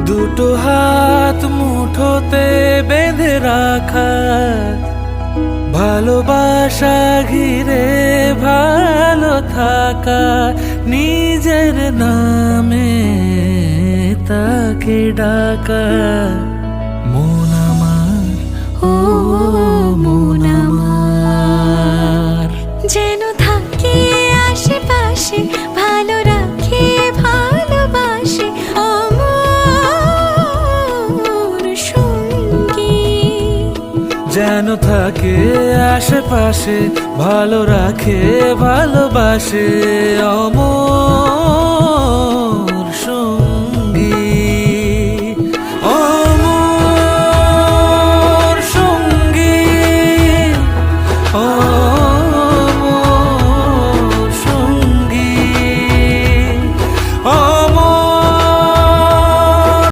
দুটো হাত মুঠোতে বেঁধে রাখা, ভালোবাসা ঘিরে ভালো থাকা, নিজের নামে তাকে ডাকা। মন আমার, ও মন আমার, যেন থাকে আশেপাশে, ভালো রাখে ভালোবাসে আমার সঙ্গী। যেন থাকে আশেপাশে, ভালো রাখে ভালোবাসে অমর